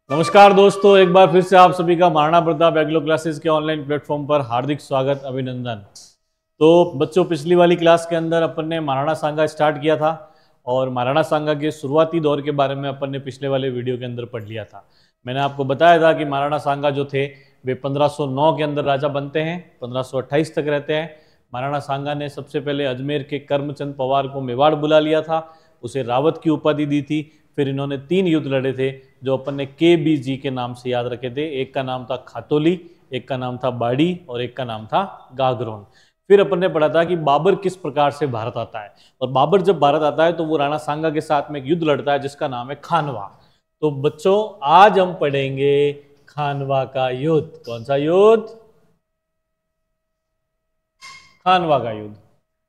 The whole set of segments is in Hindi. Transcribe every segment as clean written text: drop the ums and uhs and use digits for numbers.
नमस्कार दोस्तों, एक बार फिर से आप सभी का महाराणा प्रताप एग्लो क्लासेस के ऑनलाइन प्लेटफॉर्म पर हार्दिक स्वागत, अभिनंदन। तो बच्चों, पिछली वाली क्लास के अंदर अपन ने महाराणा सांगा स्टार्ट किया था और महाराणा सांगा के शुरुआती दौर के बारे में अपन ने पिछले वाले वीडियो के अंदर पढ़ लिया था। मैंने आपको बताया था कि महाराणा सांगा जो थे वे 1509 के अंदर राजा बनते हैं, 1528 तक रहते हैं। महाराणा सांगा ने सबसे पहले अजमेर के करमचंद पवार को मेवाड़ बुला लिया था, उसे रावत की उपाधि दी थी। फिर इन्होंने 3 युद्ध लड़े थे जो अपन ने KBG के नाम से याद रखे थे। एक का नाम था खातोली, एक का नाम था बाड़ी और एक का नाम था गागरोन। फिर अपन ने पढ़ा था कि बाबर किस प्रकार से भारत आता है, और बाबर जब भारत आता है तो वो राणा सांगा के साथ में एक युद्ध लड़ता है जिसका नाम है खानवा। तो बच्चों, आज हम पढ़ेंगे खानवा का युद्ध। कौन सा युद्ध? खानवा का युद्ध।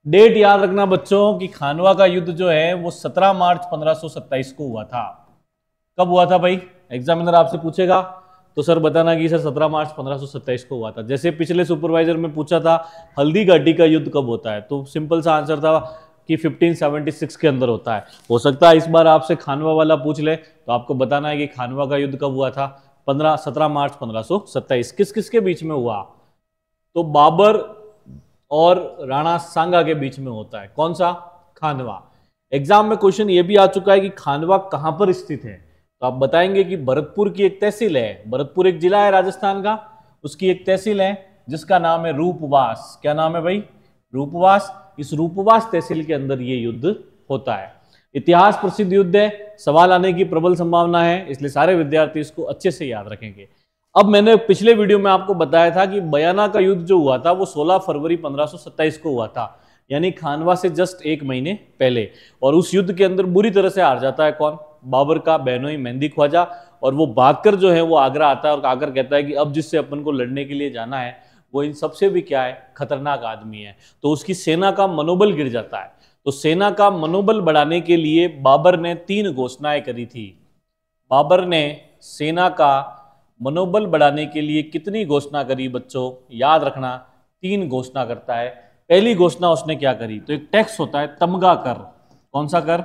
डेट याद रखना बच्चों कि खानवा का युद्ध जो है वो 17 मार्च 1527 को हुआ था। कब हुआ था भाई? एग्जामिनर आपसे पूछेगा तो सर बताना कि सर 17 मार्च 1527 को हुआ था। जैसे पिछले सुपरवाइजर में पूछा था हल्दी घाटी का युद्ध कब होता है, तो सिंपल सा आंसर था कि 1576 के अंदर होता है। हो सकता है इस बार आपसे खानवा वाला पूछ ले तो आपको बताना है कि खानवा का युद्ध कब हुआ था। 17 मार्च 1527। किस किस के बीच में हुआ? तो बाबर और राणा सांगा के बीच में होता है। कौन सा? खानवा। एग्जाम में क्वेश्चन ये भी आ चुका है कि खानवा कहां पर स्थित है, तो आप बताएंगे कि भरतपुर की एक तहसील है। भरतपुर एक जिला है राजस्थान का, उसकी एक तहसील है जिसका नाम है रूपवास। क्या नाम है भाई? रूपवास। इस रूपवास तहसील के अंदर ये युद्ध होता है। इतिहास प्रसिद्ध युद्ध है, सवाल आने की प्रबल संभावना है, इसलिए सारे विद्यार्थी इसको अच्छे से याद रखेंगे। अब मैंने पिछले वीडियो में आपको बताया था कि बयाना का युद्ध जो हुआ था वो 16 फरवरी 1527 को हुआ था, यानी खानवा से जस्ट 1 महीने पहले। और उस युद्ध के अंदर बुरी तरह से हार जाता है कौन? बाबर का बहनोई मेहंदी ख्वाजा। और वो भागकर जो है वो आगरा आता है और आकर कहता है कि अब जिससे अपन को लड़ने के लिए जाना है वो इन सबसे भी क्या है? खतरनाक आदमी है। तो उसकी सेना का मनोबल गिर जाता है। तो सेना का मनोबल बढ़ाने के लिए बाबर ने 3 घोषणाएं करी थी। बाबर ने सेना का मनोबल बढ़ाने के लिए कितनी घोषणा करी बच्चों? याद रखना, 3 घोषणा करता है। पहली घोषणा उसने क्या करी? तो एक टैक्स होता है तमगा कर। कौन सा कर?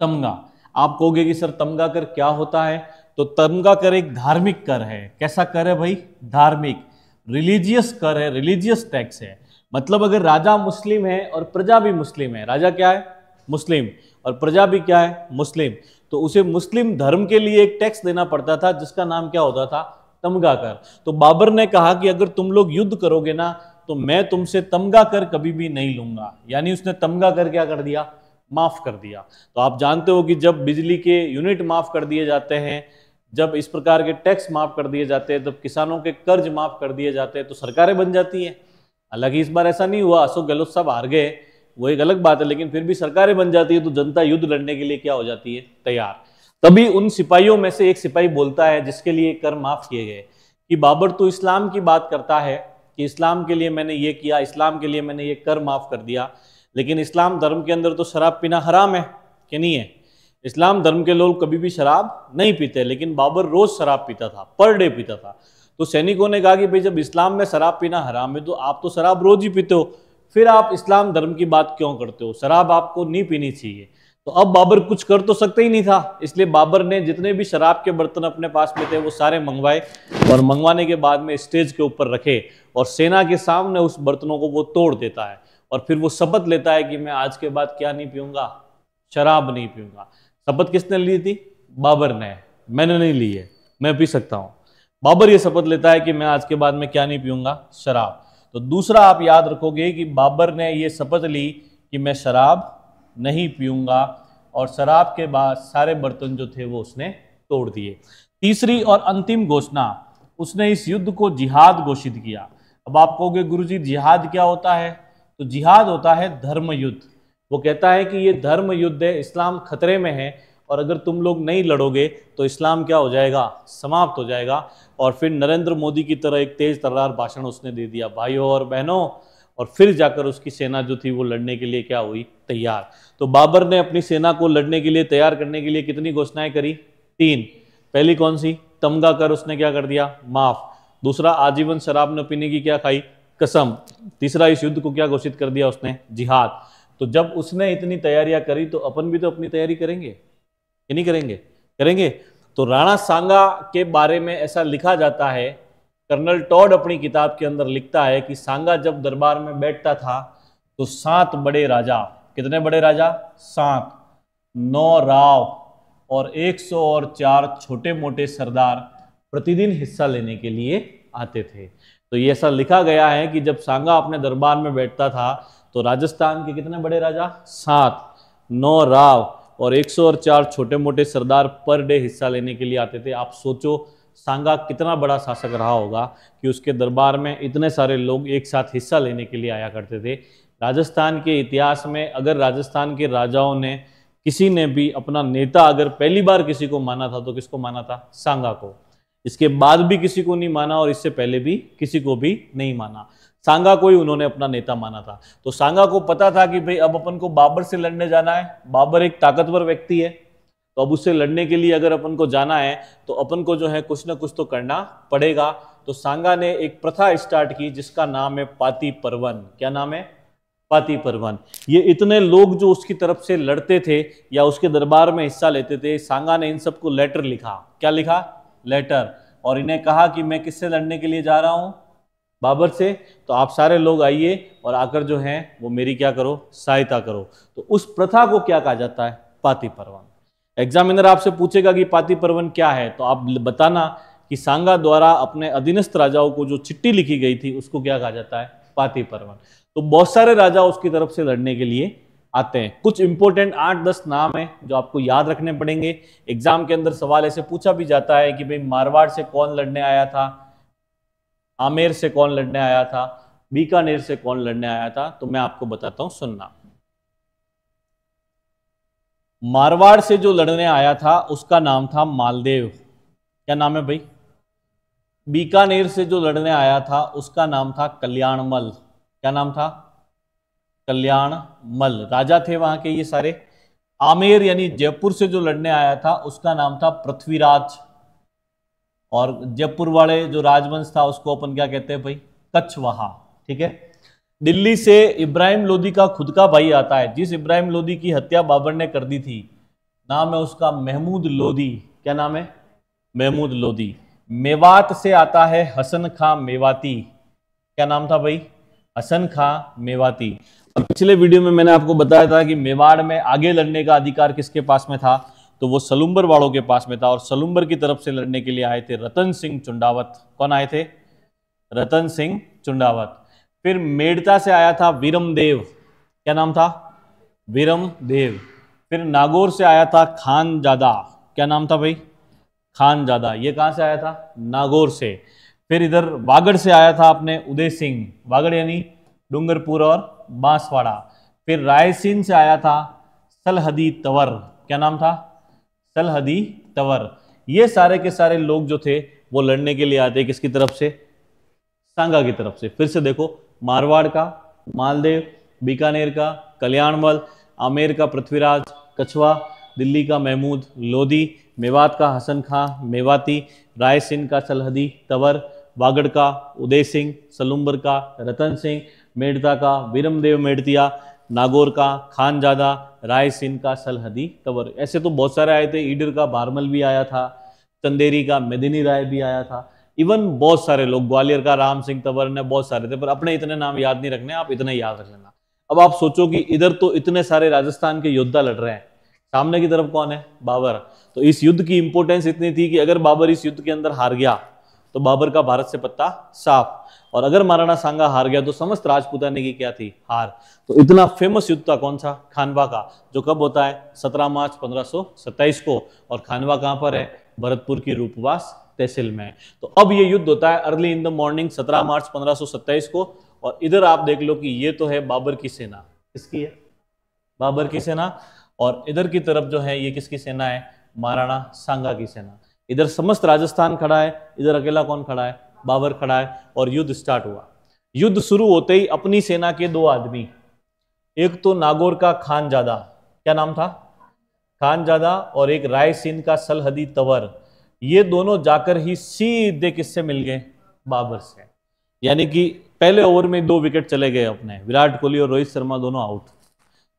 तमगा। आप कहोगे कि सर तमगा कर क्या होता है? तो तमगा कर एक धार्मिक कर है। कैसा कर है भाई? धार्मिक, रिलीजियस कर है, रिलीजियस टैक्स है। मतलब अगर राजा मुस्लिम है और प्रजा भी मुस्लिम है, राजा क्या है? मुस्लिम, और प्रजा भी क्या है? मुस्लिम, तो उसे मुस्लिम धर्म के लिए एक टैक्स देना पड़ता था जिसका नाम क्या होता था? तमगा कर। तो बाबर ने कहा कि अगर तुम लोग युद्ध करोगे ना तो मैं तुमसे तमगा कर कभी भी नहीं लूंगा। यानी उसने तमगा कर क्या कर दिया? माफ कर दिया। तो आप जानते हो कि जब बिजली के यूनिट माफ कर दिए जाते हैं, जब इस प्रकार के टैक्स माफ कर दिए जाते हैं, जब किसानों के कर्ज माफ कर दिए जाते हैं तो सरकारें बन जाती हैं। हालांकि इस बार ऐसा नहीं हुआ, अशोक गहलोत साहब हार गए, वो एक अलग बात है, लेकिन फिर भी सरकारें बन जाती है तो जनता युद्ध लड़ने के लिए क्या हो जाती है? तैयार। तभी उन सिपाहियों में से एक सिपाही बोलता है जिसके लिए कर माफ किए गए कि बाबर तो इस्लाम की बात करता है कि इस्लाम के लिए मैंने ये किया, इस्लाम के लिए मैंने ये कर माफ कर दिया, लेकिन इस्लाम धर्म के अंदर तो शराब पीना हराम है कि नहीं है? इस्लाम धर्म के लोग कभी भी शराब नहीं पीते, लेकिन बाबर रोज शराब पीता था, पर डे पीता था। तो सैनिकों ने कहा कि भाई जब इस्लाम में शराब पीना हराम है तो आप तो शराब रोज ही पीते हो, फिर आप इस्लाम धर्म की बात क्यों करते हो? शराब आपको नहीं पीनी चाहिए। तो अब बाबर कुछ कर तो सकते ही नहीं था, इसलिए बाबर ने जितने भी शराब के बर्तन अपने पास में थे वो सारे मंगवाए, और मंगवाने के बाद में स्टेज के ऊपर रखे और सेना के सामने उस बर्तनों को वो तोड़ देता है। और फिर वो शपथ लेता है कि मैं आज के बाद क्या नहीं पीऊंगा? शराब नहीं पीऊंगा। शपथ किसने ली थी? बाबर ने। मैंने नहीं ली है, मैं पी सकता हूं। बाबर ये शपथ लेता है कि मैं आज के बाद में क्या नहीं पीऊंगा? शराब। तो दूसरा आप याद रखोगे कि बाबर ने ये शपथ ली कि मैं शराब नहीं पीऊंगा, और शराब के बाद सारे बर्तन जो थे वो उसने तोड़ दिए। तीसरी और अंतिम घोषणा, उसने इस युद्ध को जिहाद घोषित किया। अब आप कहोगे गुरुजी जिहाद क्या होता है? तो जिहाद होता है धर्म युद्ध। वो कहता है कि ये धर्म युद्ध है, इस्लाम खतरे में है, और अगर तुम लोग नहीं लड़ोगे तो इस्लाम क्या हो जाएगा? समाप्त हो जाएगा। और फिर नरेंद्र मोदी की तरह एक तेज तर्रार भाषण उसने दे दिया, भाइयों और बहनों, और फिर जाकर उसकी सेना जो थी वो लड़ने के लिए क्या हुई? तैयार। तो बाबर ने अपनी सेना को लड़ने के लिए तैयार करने के लिए कितनी घोषणाएं करी? 3। पहली कौन सी? तमगा कर उसने क्या कर दिया? माफ। दूसरा, आजीवन शराब न पीने की क्या खाई? कसम। तीसरा, इस युद्ध को क्या घोषित कर दिया उसने? जिहाद। तो जब उसने इतनी तैयारियां करी तो अपन भी तो अपनी तैयारी करेंगे कि नहीं करेंगे? करेंगे। तो राणा सांगा के बारे में ऐसा लिखा जाता है, कर्नल टॉड अपनी किताब के अंदर लिखता है कि सांगा जब दरबार में बैठता था तो 7 बड़े राजा, कितने बड़े राजा? 7, 9 राव और 104 छोटे मोटे सरदार प्रतिदिन हिस्सा लेने के लिए आते थे। तो ये ऐसा लिखा गया है कि जब सांगा अपने दरबार में बैठता था तो राजस्थान के कितने बड़े राजा? 7, 9 राव और 104 छोटे मोटे सरदार पर डे हिस्सा लेने के लिए आते थे। आप सोचो सांगा कितना बड़ा शासक रहा होगा कि उसके दरबार में इतने सारे लोग एक साथ हिस्सा लेने के लिए आया करते थे। राजस्थान के इतिहास में अगर राजस्थान के राजाओं ने, किसी ने भी अपना नेता अगर पहली बार किसी को माना था तो किसको माना था? सांगा को। इसके बाद भी किसी को नहीं माना और इससे पहले भी किसी को भी नहीं माना। सांगा को ही उन्होंने अपना नेता माना था। तो सांगा को पता था कि भाई अब अपन को बाबर से लड़ने जाना है। बाबर एक ताकतवर व्यक्ति है, तो अब उससे लड़ने के लिए अगर अपन को जाना है तो अपन को जो है कुछ ना कुछ तो करना पड़ेगा। तो सांगा ने एक प्रथा स्टार्ट की जिसका नाम है पाती परवन। क्या नाम है? पाती परवन। ये इतने लोग जो उसकी तरफ से लड़ते थे या उसके दरबार में हिस्सा लेते थे, सांगा ने इन सबको लेटर लिखा। क्या लिखा? लेटर। और इन्हें कहा कि मैं किससे लड़ने के लिए जा रहा हूं? बाबर से। तो आप सारे लोग आइए और आकर जो है वो मेरी क्या करो? सहायता करो। तो उस प्रथा को क्या कहा जाता है? पाती परवन। एग्जामिनर आपसे पूछेगा कि पाती परवन क्या है, तो आप बताना कि सांगा द्वारा अपने अधीनस्थ राजाओं को जो चिट्ठी लिखी गई थी उसको क्या कहा जाता है? पाती परवन। तो बहुत सारे राजा उसकी तरफ से लड़ने के लिए आते हैं। कुछ इंपॉर्टेंट 8-10 नाम है जो आपको याद रखने पड़ेंगे। एग्जाम के अंदर सवाल ऐसे पूछा भी जाता है कि भाई मारवाड़ से कौन लड़ने आया था, आमेर से कौन लड़ने आया था, बीकानेर से कौन लड़ने आया था। तो मैं आपको बताता हूं, सुनना। मारवाड़ से जो लड़ने आया था उसका नाम था मालदेव। क्या नाम है भाई? बीकानेर से जो लड़ने आया था उसका नाम था कल्याणमल। क्या नाम था? कल्याणमल। राजा थे वहां के ये सारे। आमेर यानी जयपुर से जो लड़ने आया था उसका नाम था पृथ्वीराज। और जयपुर वाले जो राजवंश था उसको अपन क्या कहते हैं भाई? कछवाहा। ठीक है। दिल्ली से इब्राहिम लोदी का खुद का भाई आता है, जिस इब्राहिम लोदी की हत्या बाबर ने कर दी थी, नाम है उसका महमूद लोदी। क्या नाम है? महमूद लोदी। मेवात से आता है हसन खां मेवाती। क्या नाम था भाई? हसन खां मेवाती। और पिछले वीडियो में मैंने आपको बताया था कि मेवाड़ में आगे लड़ने का अधिकार किसके पास में था, तो वो सलुम्बर वालों के पास में था। और सलुम्बर की तरफ से लड़ने के लिए आए थे रतन सिंह चुंडावत। कौन आए थे? रतन सिंह चुंडावत। फिर मेड़ता से आया था वीरमदेव। क्या नाम था? वीरमदेव। फिर नागौर से आया था खानजादा। क्या नाम था भाई? खानजादा। ये कहां से आया था? नागौर से। फिर इधर वागड़ से आया था अपने उदय सिंह। वागड़ यानी डूंगरपुर और बांसवाड़ा। फिर रायसीन से आया था सलहदी तंवर। क्या नाम था? सलहदी तंवर। ये सारे के सारे लोग जो थे वो लड़ने के लिए आते किसकी तरफ से? सांगा की तरफ से। फिर से देखो, मारवाड़ का मालदेव, बीकानेर का कल्याणमल, आमेर का पृथ्वीराज, कछवा, दिल्ली का महमूद लोदी, मेवात का हसन खां मेवाती, रायसीन का सलहदी तंवर, वागड़ का उदय सिंह, सलुम्बर का रतन सिंह, मेड़ता का वीरमदेव मेड़तिया, नागौर का खानजादा, रायसीन का सलहदी तंवर। ऐसे तो बहुत सारे आए थे। ईडर का बारमल भी आया था, चंदेरी का मेदिनी राय भी आया था। इवन बहुत सारे लोग, ग्वालियर का राम सिंह तंवर ने, बहुत सारे थे। पर अपने इतने नाम याद नहीं रखने, आप इतने याद रख लेना। अब आप सोचो कि इधर तो इतने सारे राजस्थान के योद्धा लड़ रहे हैं, सामने की तरफ कौन है? बाबर। तो इस युद्ध की इंपॉर्टेंस इतनी थी कि अगर बाबर इस युद्ध के अंदर हार गया तो बाबर का भारत से पत्ता साफ, और अगर महाराणा सांगा हार गया तो समस्त राजपूताने की क्या थी? हार। तो इतना फेमस युद्ध था कौन सा? खानवा का, जो कब होता है? 17 मार्च 1527 को। और खानवा कहां पर है? भरतपुर की रूपवास तहसील में। तो अब ये युद्ध होता है अर्ली इन द मॉर्निंग 17 मार्च 1527 को। और इधर आप देख लो कि ये तो है बाबर की सेना। किसकी है? बाबर की सेना। और इधर की तरफ जो है ये किसकी सेना है? महाराणा सांगा की सेना। इधर समस्त राजस्थान खड़ा है, इधर अकेला कौन खड़ा है? बाबर खड़ा है। और युद्ध स्टार्ट हुआ। युद्ध शुरू होते ही अपनी सेना के 2 आदमी, एक तो नागौर का खानजादा, क्या नाम था? खानजादा, और एक रायसीन का सलहदी तंवर, ये दोनों जाकर ही सीधे किससे मिल गए? बाबर से। यानी कि पहले ओवर में 2 विकेट चले गए अपने, विराट कोहली और रोहित शर्मा दोनों आउट।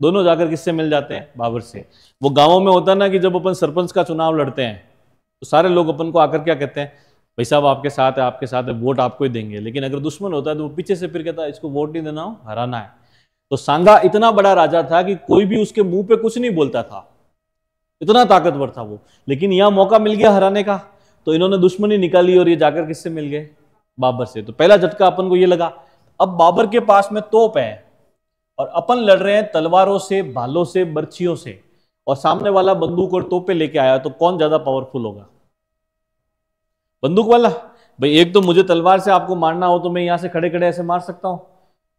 दोनों जाकर किससे मिल जाते हैं? बाबर से। वो गांवों में होता है ना कि जब अपन सरपंच का चुनाव लड़ते हैं तो सारे लोग अपन को आकर क्या कहते हैं, भाई साहब आपके साथ है, आपके साथ है, वोट आपको ही देंगे। लेकिन अगर दुश्मन होता है तो वो पीछे से फिर कहता है इसको वोट नहीं देना, हो हराना है। तो सांगा इतना बड़ा राजा था कि कोई भी उसके मुंह पे कुछ नहीं बोलता था, इतना ताकतवर था वो। लेकिन यहां मौका मिल गया हराने का, तो इन्होंने दुश्मनी निकाली और ये जाकर किससे मिल गए, बाबर से। तो पहला झटका अपन को ये लगा, अब बाबर के पास में तोप है और अपन लड़ रहे हैं तलवारों से, भालों से, बर्छियों से, और सामने वाला बंदूक और तोपे लेके आया, तो कौन ज्यादा पावरफुल होगा, बंदूक वाला। भाई एक तो मुझे तलवार से आपको मारना हो तो मैं यहां से खड़े खड़े ऐसे मार सकता हूं,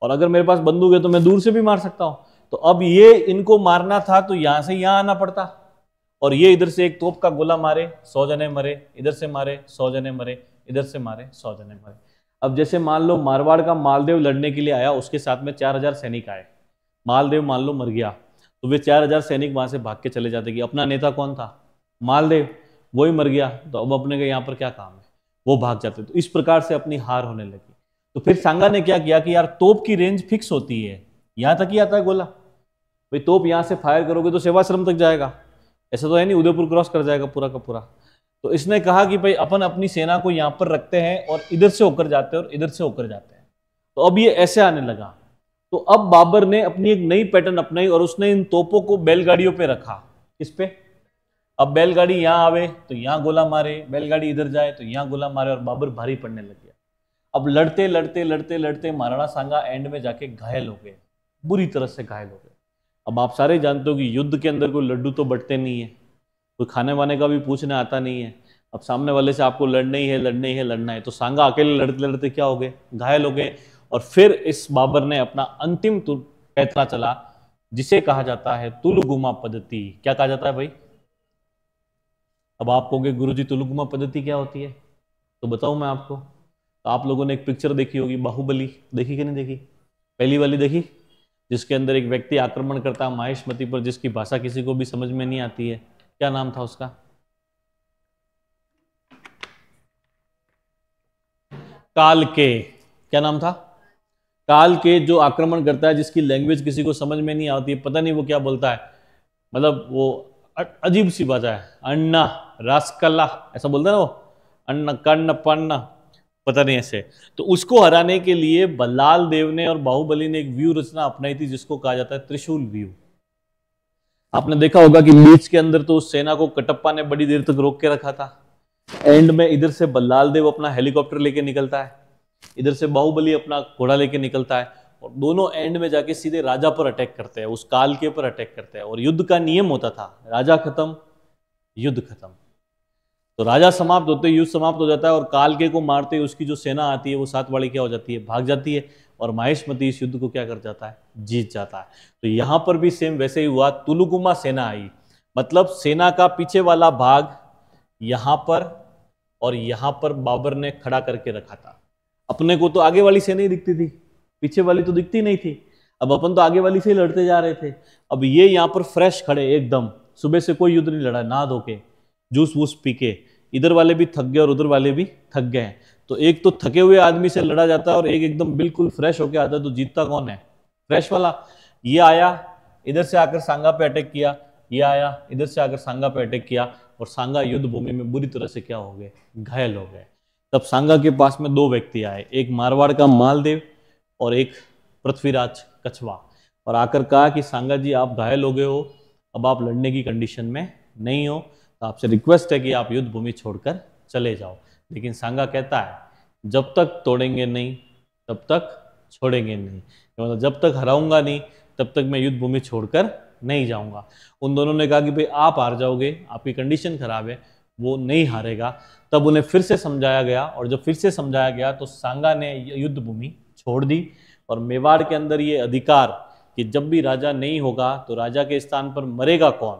और अगर मेरे पास बंदूक है तो मैं दूर से भी मार सकता हूं। तो अब ये इनको मारना था तो यहां से यहां आना पड़ता, और ये इधर से एक तोप का गोला मारे 100 जने मरे, इधर से मारे 100 जने मरे, इधर से मारे 100 जने मरे। अब जैसे मान लो मारवाड़ का मालदेव लड़ने के लिए आया, उसके साथ में 4000 सैनिक आए, मालदेव मान लो मर गया, तो वे 4000 सैनिक वहां से भाग के चले जाते कि अपना नेता कौन था, मालदेव, वही मर गया, तो अब अपने का यहाँ पर क्या काम है, वो भाग जाते। तो इस प्रकार से अपनी हार होने लगी। तो फिर सांगा ने क्या किया कि यार तोप की रेंज फिक्स होती है, यहां तक ही आता है गोला, भाई तोप यहां से फायर करोगे तो सेवाश्रम तक जाएगा, ऐसा तो है नहीं उदयपुर क्रॉस कर जाएगा पूरा का पूरा। तो इसने कहा कि भाई अपन अपनी सेना को यहां पर रखते हैं और इधर से होकर जाते हैं और इधर से होकर जाते हैं। तो अब ये ऐसे आने लगा। तो अब बाबर ने अपनी एक नई पैटर्न अपनाई और उसने इन तोपों को बैलगाड़ियों पे रखा। किस पे, अब बैलगाड़ी यहां आवे तो यहां गोला मारे, बैलगाड़ी इधर जाए तो यहां गोला मारे, और बाबर भारी पड़ने लग गया। अब लड़ते लड़ते लड़ते लड़ते महाराणा सांगा एंड में जाके घायल हो गए, बुरी तरह से घायल हो गए। अब आप सारे जानते हो कि युद्ध के अंदर कोई लड्डू तो बटते नहीं है, कोई खाने वाने का भी पूछना आता नहीं है। अब सामने वाले से आपको लड़ना ही है, लड़ना ही है, लड़ना है। तो सांगा अकेले लड़ते लड़ते क्या हो गए, घायल हो गए। और फिर इस बाबर ने अपना अंतिम पैतरा चला, जिसे कहा जाता है तुलगुमा पद्धति। क्या कहा जाता है भाई, अब आप कहोगे गुरुजी तुलगुमा पद्धति क्या होती है, तो बताऊं मैं आपको। तो आप लोगों ने एक पिक्चर देखी होगी, बाहुबली, देखी कि नहीं देखी, पहली वाली देखी, जिसके अंदर एक व्यक्ति आक्रमण करता है माहिष्मती पर, जिसकी भाषा किसी को भी समझ में नहीं आती है, क्या नाम था उसका, काल के, क्या नाम था, काल के, जो आक्रमण करता है, जिसकी लैंग्वेज किसी को समझ में नहीं आती है, पता नहीं वो क्या बोलता है, मतलब वो अजीब सी भाषा है, अन्ना रास्कल्ला ऐसा बोलता है ना वो, अन्न कर्ण पन्न, पता नहीं ऐसे। तो उसको हराने के लिए बल्लाल देव ने और बाहुबली ने एक व्यू रचना अपनाई थी, जिसको कहा जाता है त्रिशूल व्यू। आपने देखा होगा कि लीच के अंदर तो उस सेना को कटप्पा ने बड़ी देर तक रोक के रखा था, एंड में इधर से बल्लाल देव अपना हेलीकॉप्टर लेके निकलता है, इधर से बाहुबली अपना घोड़ा लेके निकलता है, और दोनों एंड में जाके सीधे राजा पर अटैक करते हैं, उस काल के पर अटैक करते हैं। और युद्ध का नियम होता था, राजा खत्म युद्ध खत्म। तो राजा समाप्त होते युद्ध समाप्त हो जाता है, और काल के को मारते उसकी जो सेना आती है वो सात वाली क्या हो जाती है, भाग जाती है, और माहिष्मती इस युद्ध को क्या कर जाता है, जीत जाता है। तो यहां पर भी सेम वैसे ही हुआ, तुलुगुमा सेना आई, मतलब सेना का पीछे वाला भाग यहां पर और यहां पर बाबर ने खड़ा करके रखा था। अपने को तो आगे वाली सेना ही दिखती थी, पीछे वाली तो दिखती नहीं थी। अब अपन तो आगे वाली से ही लड़ते जा रहे थे। अब ये यहाँ पर फ्रेश खड़े एकदम, सुबह से कोई युद्ध नहीं लड़ा, नहा धो के जूस वूस पी के, इधर वाले भी थक गए और उधर वाले भी थक गए हैं। तो एक तो थके हुए आदमी से लड़ा जाता है और एक एकदम बिल्कुल फ्रेश होके आता है, तो जीतता कौन है, फ्रेश वाला। ये आया इधर से आकर सांगा पे अटैक किया, ये आया इधर से आकर सांगा पे अटैक किया, और सांगा युद्ध भूमि में बुरी तरह से क्या हो गए, घायल हो गए। तब सांगा के पास में दो व्यक्ति आए, एक मारवाड़ का मालदेव और एक पृथ्वीराज कछवा, और आकर कहा कि सांगा जी आप घायल हो गए हो, अब आप लड़ने की कंडीशन में नहीं हो, तो आपसे रिक्वेस्ट है कि आप युद्ध भूमि छोड़कर चले जाओ। लेकिन सांगा कहता है जब तक तोड़ेंगे नहीं तब तक छोड़ेंगे नहीं, मतलब जब तक हराऊंगा नहीं तब तक मैं युद्ध भूमि छोड़कर नहीं जाऊंगा। उन दोनों ने कहा कि भाई आप हार जाओगे, आपकी कंडीशन खराब है, वो नहीं हारेगा। तब उन्हें फिर से समझाया गया, और जब फिर से समझाया गया तो सांगा ने युद्ध भूमि छोड़ दी। और मेवाड़ के अंदर ये अधिकार कि जब भी राजा नहीं होगा तो राजा के स्थान पर मरेगा कौन,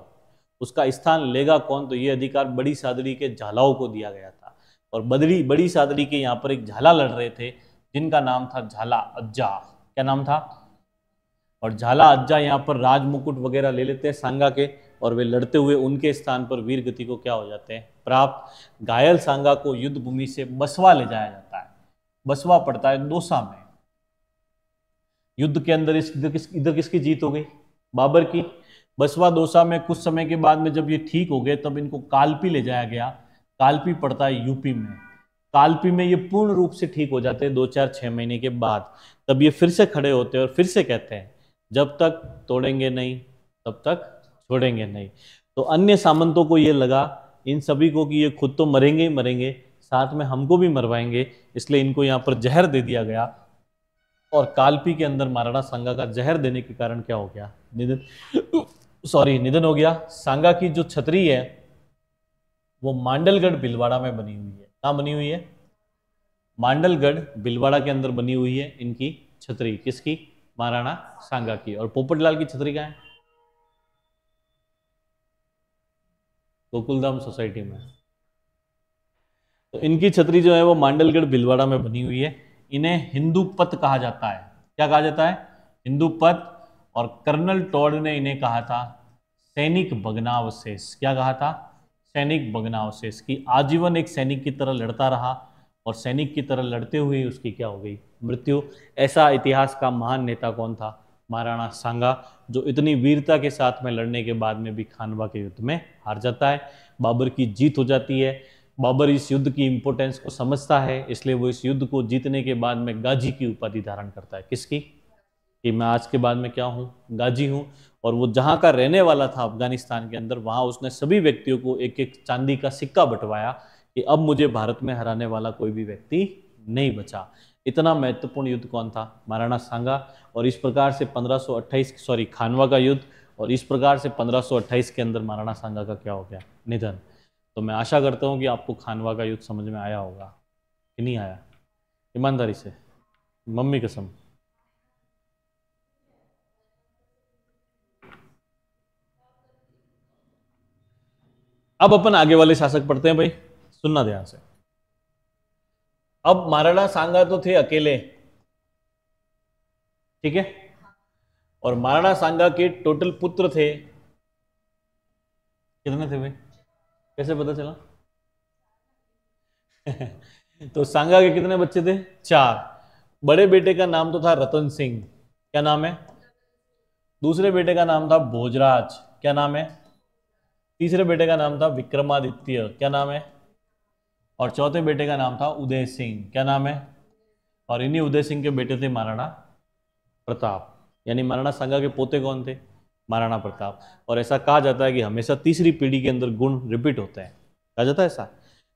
उसका स्थान लेगा कौन, तो ये अधिकार बड़ी सादड़ी के झालाओं को दिया गया था। और बड़ी सादड़ी के यहाँ पर एक झाला लड़ रहे थे, जिनका नाम था झाला अज्जा। क्या नाम था, और झाला अज्जा यहाँ पर राज मुकुट वगैरह ले लेते हैं सांगा के, और वे लड़ते हुए उनके स्थान पर वीर गति को क्या हो जाते हैं, प्राप्त। घायल सांगा को युद्ध भूमि से बसवा ले जाया जाता है, बसवा पड़ता है दौसा में। युद्ध के अंदर इधर किसकी जीत हो गई, बाबर की। बसवा दौसा में कुछ समय के बाद में जब ये ठीक हो गए, तब इनको कालपी ले जाया गया। कालपी पड़ता है यूपी में। कालपी में ये पूर्ण रूप से ठीक हो जाते हैं 2-4-6 महीने के बाद। तब ये फिर से खड़े होते हैं और फिर से कहते हैं जब तक तोड़ेंगे नहीं तब तक छोड़ेंगे नहीं। तो अन्य सामंतों को ये लगा इन सभी को कि ये खुद तो मरेंगे ही मरेंगे, साथ में हमको भी मरवाएंगे, इसलिए इनको यहाँ पर जहर दे दिया गया। और कालपी के अंदर महाराणा सांगा का जहर देने के कारण क्या हो गया, निधन हो गया। सांगा की जो छतरी है वो मांडलगढ़ भीलवाड़ा में बनी हुई है। कहाँ बनी हुई है? मांडलगढ़ भीलवाड़ा के अंदर बनी हुई है इनकी छतरी। किसकी? महाराणा सांगा की। और पोपटलाल की छतरी कहाँ है? गोकुलधाम सोसाइटी में। तो इनकी छतरी जो है वो मांडलगढ़ भीलवाड़ा में बनी हुई है। इन्हें हिंदू पथ कहा जाता है। क्या कहा जाता है? हिंदू पथ। और कर्नल टॉड ने इन्हें कहा था सैनिक भग्नावशेष। क्या कहा था? सैनिक भग्नावशेष। की आजीवन एक सैनिक की तरह लड़ता रहा और सैनिक की तरह लड़ते हुए उसकी क्या हो गई? मृत्यु। ऐसा इतिहास का महान नेता कौन था? महाराणा सांगा, जो इतनी वीरता के साथ में लड़ने के बाद में भी खानवा के युद्ध में हार जाता है। बाबर की जीत हो जाती है। बाबर इस युद्ध की इंपॉर्टेंस को समझता है, इसलिए वो इस युद्ध को जीतने के बाद में गाजी की उपाधि धारण करता है। किसकी? कि मैं आज के बाद में क्या हूँ? गाजी हूँ। और वो जहाँ का रहने वाला था अफगानिस्तान के अंदर, वहाँ उसने सभी व्यक्तियों को एक एक चांदी का सिक्का बंटवाया कि अब मुझे भारत में हराने वाला कोई भी व्यक्ति नहीं बचा। इतना महत्वपूर्ण युद्ध कौन था? महाराणा सांगा। और इस प्रकार से 1528 खानवा का युद्ध, और इस प्रकार से 1528 के अंदर महाराणा सांगा का क्या हो गया? निधन। तो मैं आशा करता हूँ कि आपको खानवा का युद्ध समझ में आया होगा कि नहीं आया? ईमानदारी से, मम्मी कसम। अब अपन आगे वाले शासक पढ़ते हैं भाई, सुनना ध्यान से। अब महाराणा सांगा तो थे अकेले, ठीक है। और महाराणा सांगा के टोटल पुत्र थे कितने थे भाई? कैसे पता चला? तो सांगा के कितने बच्चे थे? 4। बड़े बेटे का नाम तो था रतन सिंह। क्या नाम है? दूसरे बेटे का नाम था भोजराज। क्या नाम है? तीसरे बेटे का नाम था विक्रमादित्य। क्या नाम है? और चौथे बेटे का नाम था उदय सिंह। क्या नाम है? और इन्हीं उदय सिंह के बेटे थे महाराणा प्रताप। यानी महाराणा सांगा के पोते कौन थे? महाराणा प्रताप। और ऐसा कहा जाता है कि हमेशा तीसरी पीढ़ी के अंदर गुण रिपीट होते हैं। कहा जाता है ऐसा,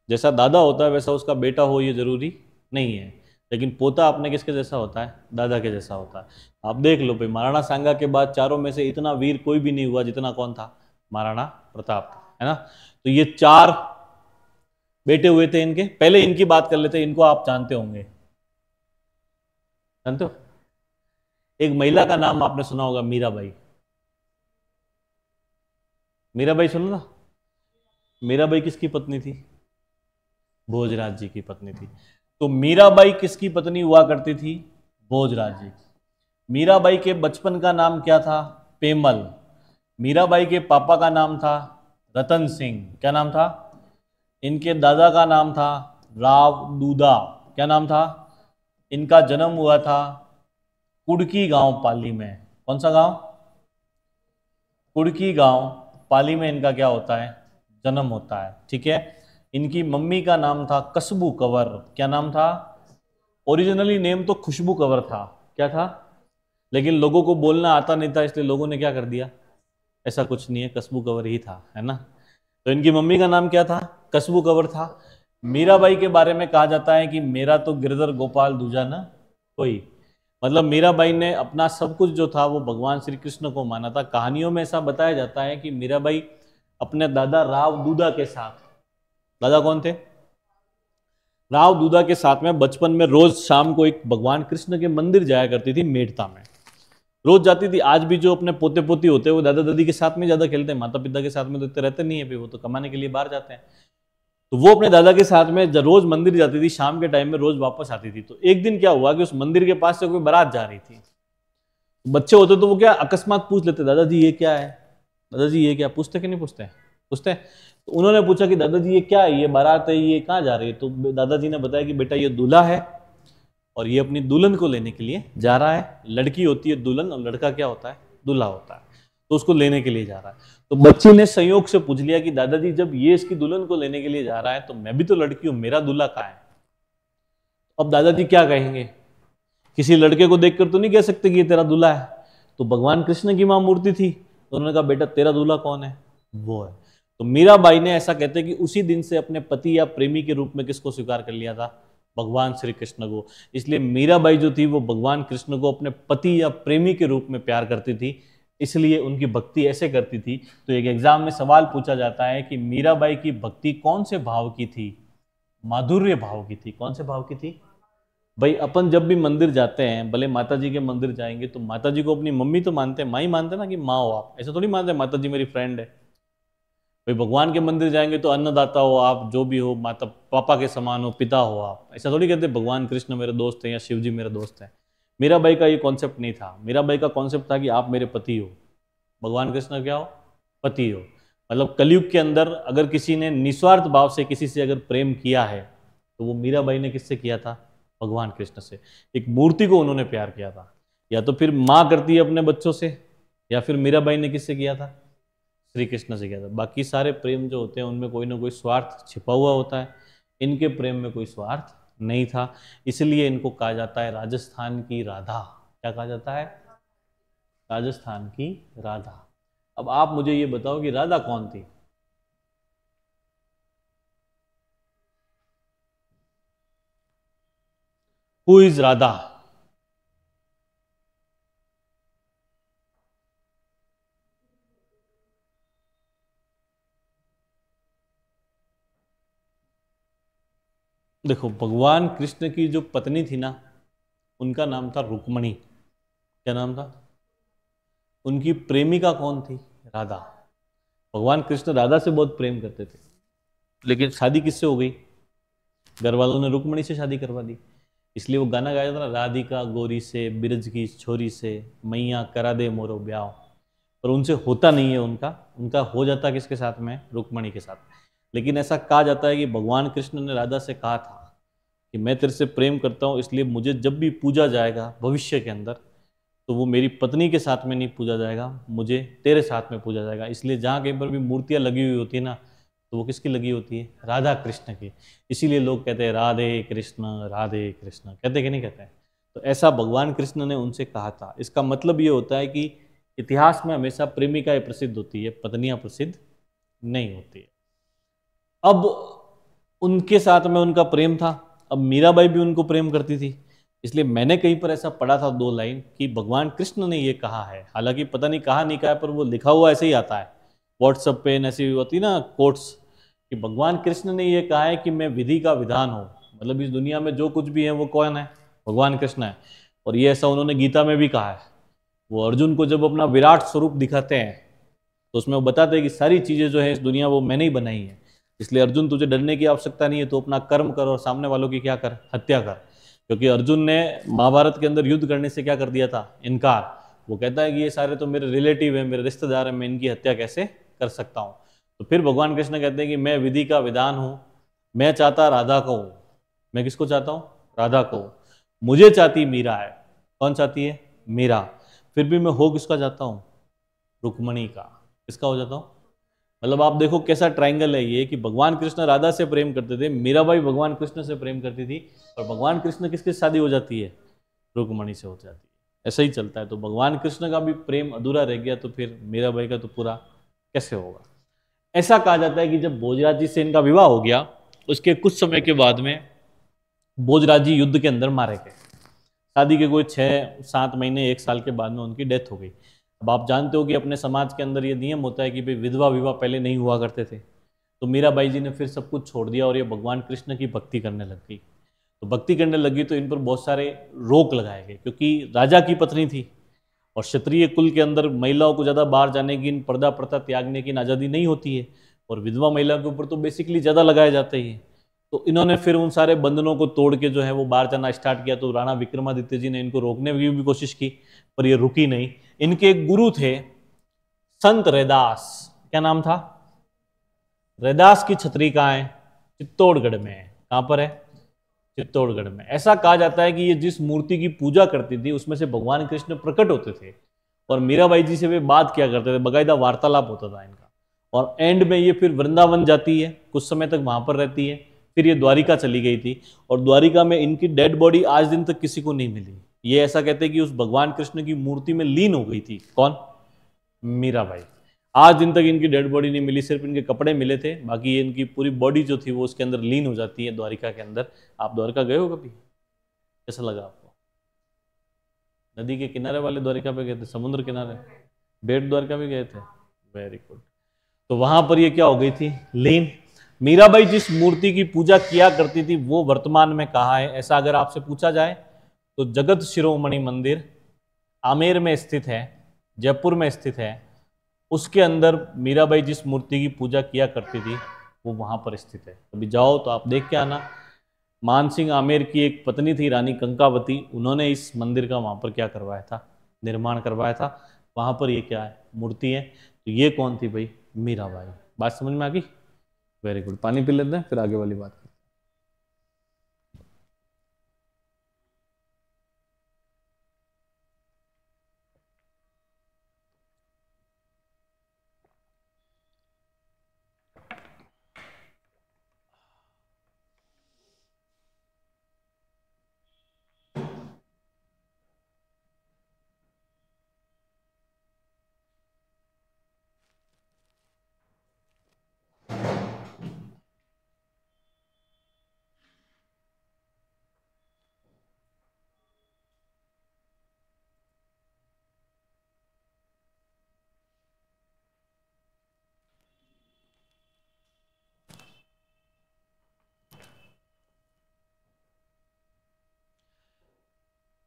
जैसा दादा होता है वैसा उसका बेटा हो ये जरूरी नहीं है, लेकिन पोता अपने किसके जैसा होता है? दादा के जैसा होता है। आप देख लो भाई, महाराणा सांगा के बाद चारों में से इतना वीर कोई भी नहीं हुआ जितना कौन था? महाराणा प्रताप, है ना। तो ये 4 बेटे हुए थे इनके। पहले इनकी बात कर लेते हैं, इनको आप जानते होंगे, जानते हो? एक महिला का नाम आपने सुना होगा, मीराबाई। मीराबाई सुना था? मीराबाई किसकी पत्नी थी? भोजराज जी की पत्नी थी। तो मीराबाई किसकी पत्नी हुआ करती थी? भोजराज जी। मीराबाई के बचपन का नाम क्या था? पेमल। मीराबाई के पापा का नाम था रतन सिंह। क्या नाम था? इनके दादा का नाम था राव दूदा। क्या नाम था? इनका जन्म हुआ था कुड़की गांव पाली में। कौन सा गांव? कुड़की गांव पाली में इनका क्या होता है? जन्म होता है, ठीक है। इनकी मम्मी का नाम था कस्बू कंवर। क्या नाम था? ओरिजिनली नेम तो खुशबू कंवर था। क्या था? लेकिन लोगों को बोलना आता नहीं था, इसलिए लोगों ने क्या कर दिया? ऐसा कुछ नहीं है, कस्बू कंवर ही था, है ना। तो इनकी मम्मी का नाम क्या था? कस्बू कंवर था। मीराबाई के बारे में कहा जाता है कि मेरा तो गिरधर गोपाल दूजा न कोई। मतलब मीराबाई ने अपना सब कुछ जो था वो भगवान श्री कृष्ण को माना था। कहानियों में ऐसा बताया जाता है कि मीराबाई अपने दादा राव दूदा के साथ, दादा कौन थे? राव दूदा के साथ में बचपन में रोज शाम को एक भगवान कृष्ण के मंदिर जाया करती थी, मेड़ता में रोज जाती थी। आज भी जो अपने पोते पोती होते हैं वो दादा दादी के साथ में ज्यादा खेलते हैं, माता पिता के साथ में तो इतने रहते नहीं है, वो तो कमाने के लिए बाहर जाते हैं। तो वो अपने दादा के साथ में रोज मंदिर जाती थी, शाम के टाइम में रोज वापस आती थी। तो एक दिन क्या हुआ कि उस मंदिर के पास से कोई बारात जा रही थी। बच्चे होते तो वो क्या अकस्मात पूछ लेते, दादाजी ये क्या है, दादाजी ये क्या, पूछते कि नहीं पूछते? पूछते। तो उन्होंने पूछा कि दादाजी ये क्या है, ये बारात है, ये कहाँ जा रही है? तो दादाजी ने बताया कि बेटा ये दूल्हा है और ये अपनी दुल्हन को लेने के लिए जा रहा है। लड़की होती है दुल्हन और लड़का क्या होता है? दूल्हा होता है। तो उसको लेने के लिए जा रहा है। तो तो बच्ची ने संयोग से पूछ लिया कि दादाजी जब ये इसकी दुल्हन को लेने के लिए जा रहा है तो मैं भी तो लड़की हूं, मेरा दूल्हा कहाँ है? अब दादाजी क्या कहेंगे? किसी लड़के को देखकर तो नहीं कह सकते कि ये तेरा दूल्हा है। तो भगवान कृष्ण की मां मूर्ति थी तो उन्होंने कहा बेटा तेरा दूल्हा कौन है? वो है। तो मीराबाई ने ऐसा कहते हैं कि उसी दिन से अपने पति या प्रेमी के रूप में किसको स्वीकार कर लिया था? भगवान श्री कृष्ण को। इसलिए मीराबाई जो थी वो भगवान कृष्ण को अपने पति या प्रेमी के रूप में प्यार करती थी, इसलिए उनकी भक्ति ऐसे करती थी। तो एक एग्जाम में सवाल पूछा जाता है कि मीराबाई की भक्ति कौन से भाव की थी? माधुर्य भाव की थी। कौन से भाव की थी भाई? अपन जब भी मंदिर जाते हैं, भले माता जी के मंदिर जाएंगे तो माता जी को अपनी मम्मी तो मानते हैं, माँ ही मानते हैं ना कि माँ हो आप, ऐसा थोड़ी मानते हैं माता जी मेरी फ्रेंड है। भाई भगवान के मंदिर जाएंगे तो अन्नदाता हो आप, जो भी हो, माता पापा के समान हो, पिता हो आप, ऐसा थोड़ी कहते भगवान कृष्ण मेरे दोस्त हैं या शिव जी मेरे दोस्त हैं। मीराबाई का ये कॉन्सेप्ट नहीं था। मीराबाई का कॉन्सेप्ट था कि आप मेरे पति हो, भगवान कृष्ण क्या हो? पति हो। मतलब कलयुग के अंदर अगर किसी ने निस्वार्थ भाव से किसी से अगर प्रेम किया है तो वो मीराबाई ने किससे किया था? भगवान कृष्ण से। एक मूर्ति को उन्होंने प्यार किया था। या तो फिर माँ करती है अपने बच्चों से, या फिर मीराबाई ने किससे किया था? श्री कृष्ण से किया था। बाकी सारे प्रेम जो होते हैं उनमें कोई ना कोई स्वार्थ छिपा हुआ होता है, इनके प्रेम में कोई स्वार्थ नहीं था, इसलिए इनको कहा जाता है राजस्थान की राधा। क्या कहा जाता है? राजस्थान की राधा। अब आप मुझे ये बताओ कि राधा कौन थी? Who is Radha? देखो, भगवान कृष्ण की जो पत्नी थी ना, उनका नाम था रुक्मणी। क्या नाम था? उनकी प्रेमिका कौन थी? राधा। भगवान कृष्ण राधा से बहुत प्रेम करते थे, लेकिन शादी किससे हो गई? घर वालों ने रुक्मणी से शादी करवा दी। इसलिए वो गाना गाया था ना, राधिका गोरी से बिरज की छोरी से मैया करा दे मोरो ब्याह। पर उनसे होता नहीं है उनका। उनका हो जाता किसके साथ में? रुक्मणी के साथ। लेकिन ऐसा कहा जाता है कि भगवान कृष्ण ने राधा से कहा था कि मैं तेरे से प्रेम करता हूँ, इसलिए मुझे जब भी पूजा जाएगा भविष्य के अंदर, तो वो मेरी पत्नी के साथ में नहीं पूजा जाएगा, मुझे तेरे साथ में पूजा जाएगा। इसलिए जहाँ कहीं पर भी मूर्तियाँ लगी हुई होती है ना, तो वो किसकी लगी होती है? राधा कृष्ण की। इसीलिए लोग कहते हैं राधे कृष्ण, कहते कि नहीं कहते हैं? तो ऐसा भगवान कृष्ण ने उनसे कहा था। इसका मतलब ये होता है कि इतिहास में हमेशा प्रेमिकाएं प्रसिद्ध होती है, पत्नियां प्रसिद्ध नहीं होती है। अब उनके साथ में उनका प्रेम था। अब मीराबाई भी उनको प्रेम करती थी। इसलिए मैंने कहीं पर ऐसा पढ़ा था 2 लाइन कि भगवान कृष्ण ने ये कहा है, हालांकि पता नहीं कहा नहीं कहा है, पर वो लिखा हुआ ऐसे ही आता है व्हाट्सएप पे, ऐसी होती ना कोट्स, कि भगवान कृष्ण ने ये कहा है कि मैं विधि का विधान हूँ। मतलब इस दुनिया में जो कुछ भी है वो कौन है? भगवान कृष्ण है। और ये ऐसा उन्होंने गीता में भी कहा है। वो अर्जुन को जब अपना विराट स्वरूप दिखाते हैं तो उसमें वो बताते हैं कि सारी चीज़ें जो है इस दुनिया वो मैंने ही बनाई है, इसलिए अर्जुन तुझे डरने की आवश्यकता नहीं है, तो अपना कर्म कर और सामने वालों की क्या कर? हत्या कर। क्योंकि अर्जुन ने महाभारत के अंदर युद्ध करने से क्या कर दिया था? इनकार। वो कहता है कि ये सारे तो मेरे रिलेटिव हैं, मेरे रिश्तेदार हैं, मैं इनकी हत्या कैसे कर सकता हूँ? तो फिर भगवान कृष्ण कहते हैं कि मैं विधि का विधान हूँ, मैं चाहता राधा को हूँ। मैं किसको चाहता हूँ? राधा को। मुझे चाहती मीरा है। कौन चाहती है? मीरा। फिर भी मैं हो किसका चाहता हूँ? रुक्मणी का। किसका हो जाता हूँ? मतलब आप देखो कैसा ट्रायंगल है ये, कि भगवान कृष्ण राधा से प्रेम करते थे, मीराबाई भगवान कृष्ण से प्रेम करती थी, और भगवान कृष्ण किसके शादी हो जाती है? रुक्मणी से हो जाती है। ऐसा ही चलता है। तो भगवान कृष्ण का भी प्रेम अधूरा रह गया तो फिर मीराबाई का तो पूरा कैसे होगा? ऐसा कहा जाता है कि जब भोजराज जी से इनका विवाह हो गया, उसके कुछ समय के बाद में भोजराज जी युद्ध के अंदर मारे गए। शादी के कोई 6-7 महीने 1 साल के बाद में उनकी डेथ हो गई। अब आप जानते हो कि अपने समाज के अंदर ये नियम होता है कि भाई विधवा विवाह पहले नहीं हुआ करते थे। तो मीराबाई जी ने फिर सब कुछ छोड़ दिया और ये भगवान कृष्ण की भक्ति करने लग गई। तो भक्ति करने लगी तो इन पर बहुत सारे रोक लगाए गए, क्योंकि राजा की पत्नी थी और क्षत्रिय कुल के अंदर महिलाओं को ज़्यादा बाहर जाने की, पर्दा प्रथा त्यागने की आज़ादी नहीं होती है, और विधवा महिला के ऊपर तो बेसिकली ज़्यादा लगाए जाते हैं। तो इन्होंने फिर उन सारे बंधनों को तोड़ के जो है वो बाहर जाना स्टार्ट किया। तो राणा विक्रमादित्य जी ने इनको रोकने की भी कोशिश की, पर ये रुकी नहीं। इनके एक गुरु थे संत रैदास। क्या नाम था? रैदास की छतरी कहाँ है? चित्तौड़गढ़ में है। कहाँ पर है? चित्तौड़गढ़ में। ऐसा कहा जाता है कि ये जिस मूर्ति की पूजा करती थी उसमें से भगवान कृष्ण प्रकट होते थे और मीराबाई जी से वे बात किया करते थे, बाकायदा वार्तालाप होता था इनका। और एंड में ये फिर वृंदावन जाती है, कुछ समय तक वहां पर रहती है, फिर ये द्वारिका चली गई थी। और द्वारिका में इनकी डेड बॉडी आज दिन तक किसी को नहीं मिली। ये ऐसा कहते हैं कि उस भगवान कृष्ण की मूर्ति में लीन हो गई थी। कौन? मीराबाई। आज दिन तक इनकी डेड बॉडी नहीं मिली, सिर्फ इनके कपड़े मिले थे, बाकी इनकी पूरी बॉडी जो थी वो उसके अंदर लीन हो जाती है द्वारिका के अंदर। आप द्वारिका गए हो कभी? कैसा लगा आपको? नदी के किनारे वाले द्वारिका पे गए थे, समुद्र किनारे? बेट द्वारिका भी गए थे? Very good. तो वहां पर ये क्या हो गई थी? लीन। मीराबाई जिस मूर्ति की पूजा किया करती थी वो वर्तमान में कहाँ है, ऐसा अगर आपसे पूछा जाए तो जगत शिरोमणि मंदिर आमेर में स्थित है, जयपुर में स्थित है। उसके अंदर मीराबाई जिस मूर्ति की पूजा किया करती थी वो वहां पर स्थित है। कभी जाओ तो आप देख के आना। मान सिंह आमेर की एक पत्नी थी रानी कंकावती, उन्होंने इस मंदिर का वहां पर क्या करवाया था? निर्माण करवाया था। वहां पर ये क्या है? मूर्ति है। तो ये कौन थी भाई? मीराबाई। बात समझ में आ गई? Very good. पानी पी लेते हैं फिर आगे वाली बात करते हैं।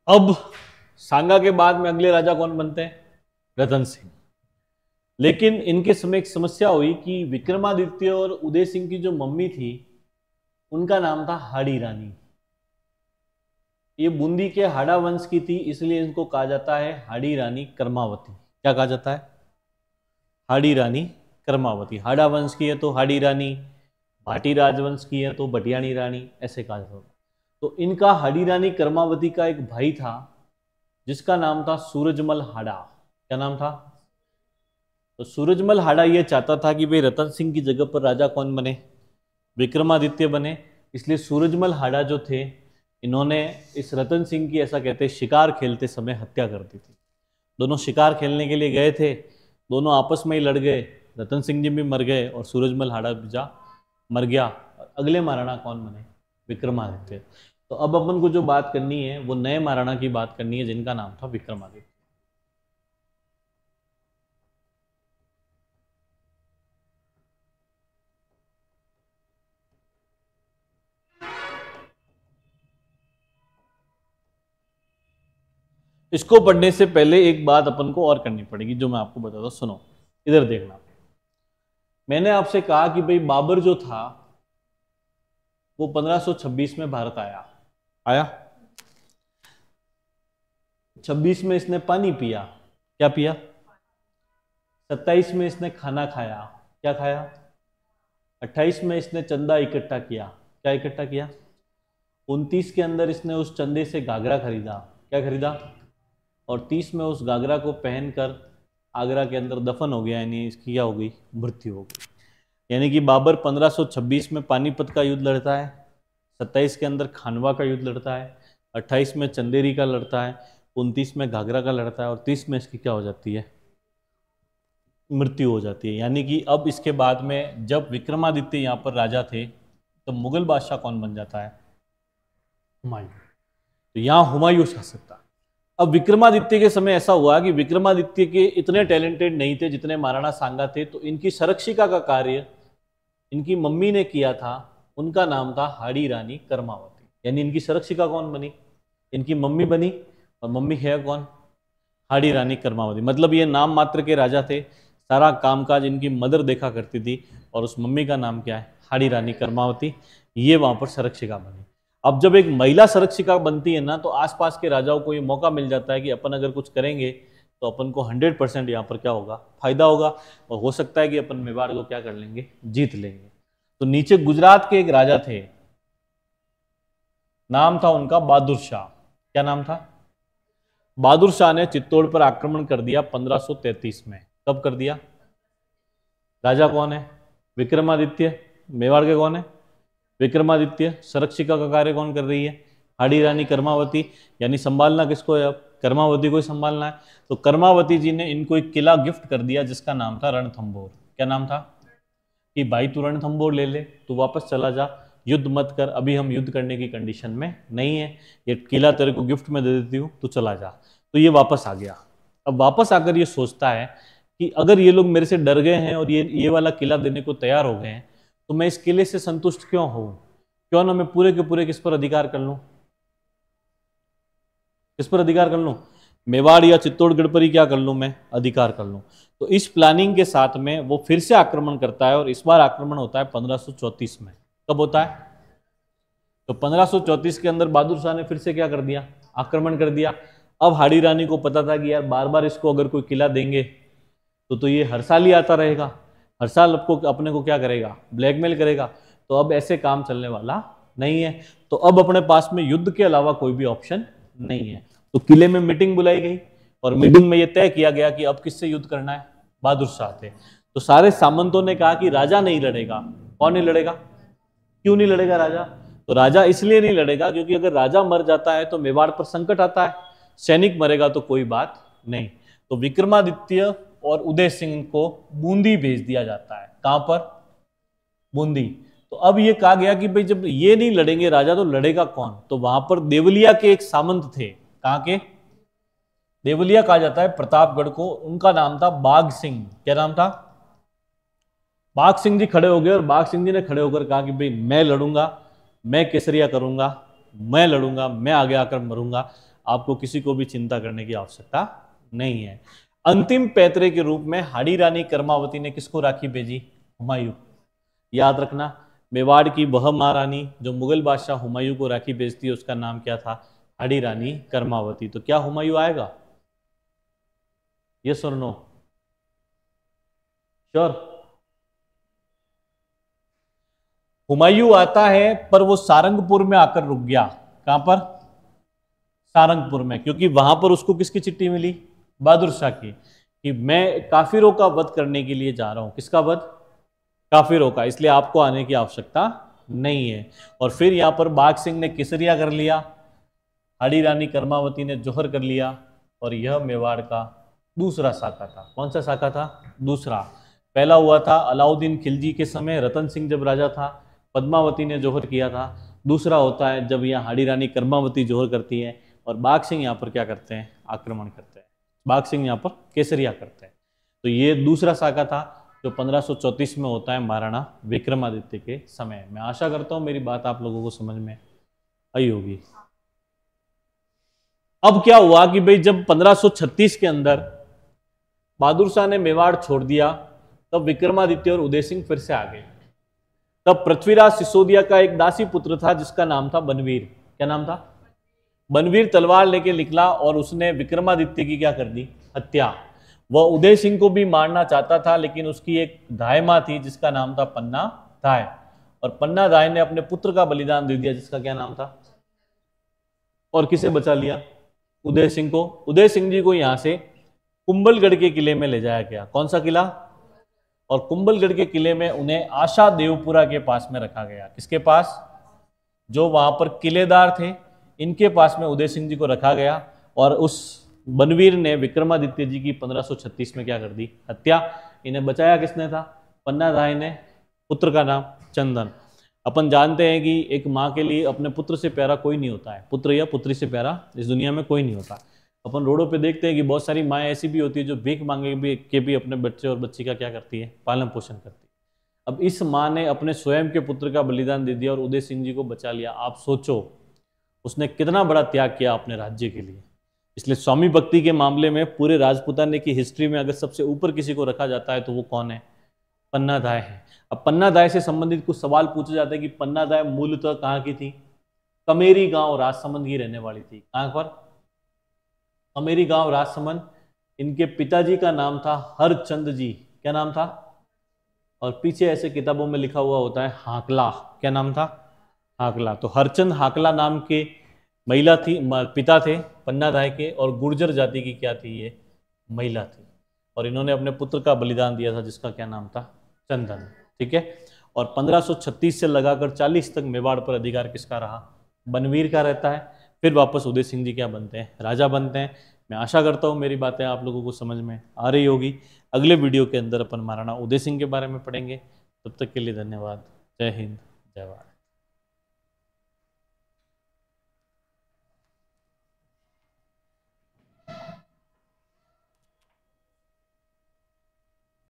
अब सांगा के बाद में अगले राजा कौन बनते हैं? रतन सिंह। लेकिन इनके समय एक समस्या हुई कि विक्रमादित्य और उदय सिंह की जो मम्मी थी उनका नाम था हाड़ी रानी। ये बूंदी के हाड़ा वंश की थी, इसलिए इनको कहा जाता है हाड़ी रानी कर्मावती। क्या कहा जाता है? हाड़ी रानी कर्मावती। हाड़ा वंश की है तो हाड़ी रानी, भाटी राजवंश की है तो भटियाणी रानी, ऐसे कहा जाता है। तो इनका हाड़ी रानी कर्मावती का एक भाई था जिसका नाम था सूरजमल हाड़ा। क्या नाम था? तो सूरजमल हाड़ा ये चाहता था कि भाई रतन सिंह की जगह पर राजा कौन बने? विक्रमादित्य बने। इसलिए सूरजमल हाड़ा जो थे इन्होंने इस रतन सिंह की, ऐसा कहते हैं, शिकार खेलते समय हत्या कर दी थी। दोनों शिकार खेलने के लिए गए थे, दोनों आपस में ही लड़ गए, रतन सिंह जी भी मर गए और सूरजमल हाड़ा भी जा मर गया। और अगले महाराणा कौन बने? विक्रमादित्य। तो अब अपन को जो बात करनी है वो नए महाराणा की बात करनी है जिनका नाम था विक्रमादित्य। इसको पढ़ने से पहले एक बात अपन को और करनी पड़ेगी जो मैं आपको बताता हूं। सुनो, इधर देखना। मैंने आपसे कहा कि भाई बाबर जो था वो 1526 में भारत आया। आया 26 में इसने पानी पिया। क्या पिया? 27 में इसने खाना खाया। क्या खाया? 28 में इसने चंदा इकट्ठा किया। क्या इकट्ठा किया? 29 के अंदर इसने उस चंदे से घाघरा खरीदा। क्या खरीदा? और 30 में उस घाघरा को पहनकर आगरा के अंदर दफन हो गया, यानी इसकी क्या हो गई? मृत्यु हो गई। यानी कि बाबर 1526 में पानीपत का युद्ध लड़ता है, 27 के अंदर खानवा का युद्ध लड़ता है, 28 में चंदेरी का लड़ता है, 29 में घाघरा का लड़ता है और 30 में इसकी क्या हो जाती है? मृत्यु हो जाती है। यानी कि अब इसके बाद में जब विक्रमादित्य यहाँ पर राजा थे तो मुगल बादशाह कौन बन जाता है? हुमायूं। तो यहाँ हुमायूं शासक था। अब विक्रमादित्य के समय ऐसा हुआ कि विक्रमादित्य के इतने टैलेंटेड नहीं थे जितने महाराणा सांगा थे, तो इनकी संरक्षिका का कार्य इनकी मम्मी ने किया था। उनका नाम था हाड़ी रानी कर्मावती। यानी इनकी संरक्षिका कौन बनी? इनकी मम्मी बनी। और मम्मी है कौन? हाड़ी रानी कर्मावती। मतलब ये नाम मात्र के राजा थे, सारा कामकाज इनकी मदर देखा करती थी। और उस मम्मी का नाम क्या है? हाड़ी रानी कर्मावती। ये वहां पर संरक्षिका बनी। अब जब एक महिला संरक्षिका बनती है ना, तो आसपास के राजाओं को ये मौका मिल जाता है कि अपन अगर कुछ करेंगे तो अपन को 100% यहाँ पर क्या होगा? फायदा होगा। और हो सकता है कि अपन मेवाड़ को क्या कर लेंगे? जीत लेंगे। तो नीचे गुजरात के एक राजा थे, नाम था उनका बहादुर शाह। क्या नाम था? बहादुर शाह ने चित्तौड़ पर आक्रमण कर दिया 1533 में। कब कर दिया? राजा कौन है? विक्रमादित्य। मेवाड़ के कौन है? विक्रमादित्य। संरक्षिका का कार्य कौन कर रही है? हाड़ी रानी कर्मावती। यानी संभालना किसको है? अब कर्मावती को ही संभालना है। तो कर्मावती जी ने इनको एक किला गिफ्ट कर दिया जिसका नाम था रणथंभौर। क्या नाम था? कि भाई तू रणथंभौर ले ले, तू वापस चला जा, युद्ध मत कर, अभी हम युद्ध करने की कंडीशन में नहीं है, ये किला तेरे को गिफ्ट में दे देती हूँ, तू चला जा। तो ये वापस आ गया। अब वापस आकर ये सोचता है कि अगर ये लोग मेरे से डर गए हैं और ये वाला किला देने को तैयार हो गए हैं, तो मैं इस किले से संतुष्ट क्यों हूं? क्यों ना मैं पूरे के पूरे किस पर अधिकार कर लूं? किस पर अधिकार कर लूं? मेवाड़ या चित्तौड़गढ़ पर ही क्या कर लूं? मैं अधिकार कर लूं। तो इस प्लानिंग के साथ में वो फिर से आक्रमण करता है और इस बार आक्रमण होता है 1534 में। कब होता है? तो 1534 के अंदर बहादुर शाह ने फिर से क्या कर दिया? आक्रमण कर दिया। अब हाड़ी रानी को पता था कि यार बार बार इसको अगर कोई किला देंगे तो ये हर साल ही आता रहेगा, हर साल अपने को क्या करेगा? ब्लैकमेल करेगा। तो अब ऐसे काम चलने वाला नहीं है। तो अब अपने पास में युद्ध के अलावा कोई भी ऑप्शन नहीं है। तो किले में मीटिंग बुलाई गई और मीटिंग में यह तय किया गया कि अब किससे युद्ध करना है? बहादुर शाह थे। तो सारे सामंतों ने कहा कि राजा नहीं लड़ेगा। कौन नहीं लड़ेगा? क्यों नहीं लड़ेगा राजा? तो राजा इसलिए नहीं लड़ेगा क्योंकि अगर राजा मर जाता है तो मेवाड़ पर संकट आता है, सैनिक मरेगा तो कोई बात नहीं। तो विक्रमादित्य और उदय सिंह को बूंदी भेज दिया जाता है। कहां पर? बूंदी। तो अब ये कहा गया कि भाई जब ये नहीं लड़ेंगे राजा तो लड़ेगा कौन? तो वहां पर देवलिया के एक सामंत थे। कहां के? देवलिया कहा जाता है प्रतापगढ़ को। उनका नाम था बाघ सिंह। क्या नाम था? बाघ सिंह जी खड़े हो गए और बाघ सिंह जी ने खड़े होकर कहा कि भाई मैं लड़ूंगा, मैं केसरिया करूंगा, मैं लड़ूंगा, मैं आगे आकर मरूंगा, आपको किसी को भी चिंता करने की आवश्यकता नहीं है। अंतिम पैतरे के रूप में हाड़ी रानी कर्मावती ने किसको राखी भेजी? हुमायूं। याद रखना, मेवाड़ की वह महारानी जो मुगल बादशाह हुमायूं को राखी भेजती है उसका नाम क्या था? हाड़ी रानी कर्मावती। तो क्या हुमायूं आएगा? यस और नो? श्योर? हुमायूं आता है पर वो सारंगपुर में आकर रुक गया। कहां पर? सारंगपुर में। क्योंकि वहां पर उसको किसकी चिट्ठी मिली? बहादुर शाह की, कि मैं काफिरों का वध करने के लिए जा रहा हूं। किसका वध? काफिरों का। इसलिए आपको आने की आवश्यकता नहीं है। और फिर यहां पर बाघ सिंह ने केसरिया कर लिया, हाड़ी रानी कर्मावती ने जौहर कर लिया, और यह मेवाड़ का दूसरा शाखा था। कौन सा शाखा था? दूसरा। पहला हुआ था अलाउद्दीन खिलजी के समय, रतन सिंह जब राजा था, पद्मावती ने जौहर किया था। दूसरा होता है जब यहाँ हाड़ी रानी कर्मावती जौहर करती है और बाघ सिंह यहाँ पर क्या करते हैं? आक्रमण करते हैं। बाघ सिंह यहाँ पर केसरिया करते हैं। तो ये दूसरा शाखा था जो 1534 में होता है महाराणा विक्रमादित्य के समय। मैं आशा करता हूं मेरी बात आप लोगों को समझ में आई होगी। अब क्या हुआ कि भाई जब 1536 के अंदर बहादुर शाह ने मेवाड़ छोड़ दिया, तब विक्रमादित्य और उदय सिंह फिर से आ गए। तब पृथ्वीराज सिसोदिया का एक दासी पुत्र था जिसका नाम था बनवीर। क्या नाम था? बनवीर तलवार लेके निकला और उसने विक्रमादित्य की क्या कर दी? हत्या। वह उदय सिंह को भी मारना चाहता था, लेकिन उसकी एक धाय मां थी जिसका नाम था पन्ना धाय, और पन्ना धाय ने अपने पुत्र का बलिदान दे दिया जिसका क्या नाम था? और किसे बचा लिया? उदय सिंह को। उदय सिंह जी को यहां से कुंभलगढ़ के किले में ले जाया गया। कौन सा किला? और कुंभलगढ़ के किले में उन्हें आशा देवपुरा के पास में रखा गया। किसके पास? जो वहां पर किलेदार थे, इनके पास में उदय सिंह जी को रखा गया। और उस बनवीर ने विक्रमादित्य जी की 1536 में क्या कर दी? हत्या। इन्हें बचाया किसने था? पन्ना धाय ने। पुत्र का नाम चंदन। अपन जानते हैं कि एक माँ के लिए अपने पुत्र से प्यारा कोई नहीं होता है। पुत्र या पुत्री से प्यारा इस दुनिया में कोई नहीं होता। अपन रोडों पे देखते हैं कि बहुत सारी माएँ ऐसी भी होती है जो भीख मांगे के भी अपने बच्चे और बच्ची का क्या करती है? पालन पोषण करती है। अब इस माँ ने अपने स्वयं के पुत्र का बलिदान दे दिया और उदय सिंह जी को बचा लिया। आप सोचो उसने कितना बड़ा त्याग किया अपने राज्य के लिए। इसलिए स्वामी भक्ति के मामले में पूरे राजपूताने की हिस्ट्री में अगर सबसे ऊपर किसी को रखा जाता है तो वो कौन है? पन्ना धाय है। अब पन्ना धाय से संबंधित कुछ सवाल पूछे जाते हैं कि पन्ना धाय मूलतः कहाँ की थी? कमेरी गांव राजसमंद की रहने वाली थी। कहाँ पर? कमेरी गांव राजसमंद। इनके पिताजी का नाम था हरचंद जी। क्या नाम था? और पीछे ऐसे किताबों में लिखा हुआ होता है हाकला। क्या नाम था? हाकला। तो हरचंद हाकला नाम के महिला थी, पिता थे पन्ना धाय के, और गुर्जर जाति की क्या थी? ये महिला थी। और इन्होंने अपने पुत्र का बलिदान दिया था जिसका क्या नाम था? चंदन, ठीक है। और 1536 से लगाकर 40 तक मेवाड़ पर अधिकार किसका रहा? बनवीर का रहता है। फिर वापस उदय सिंह जी क्या बनते हैं? राजा बनते हैं। मैं आशा करता हूँ मेरी बातें आप लोगों को समझ में आ रही होगी। अगले वीडियो के अंदर अपन महाराणा उदय सिंह के बारे में पढ़ेंगे। तब तक के लिए धन्यवाद। जय हिंद, जय भारत।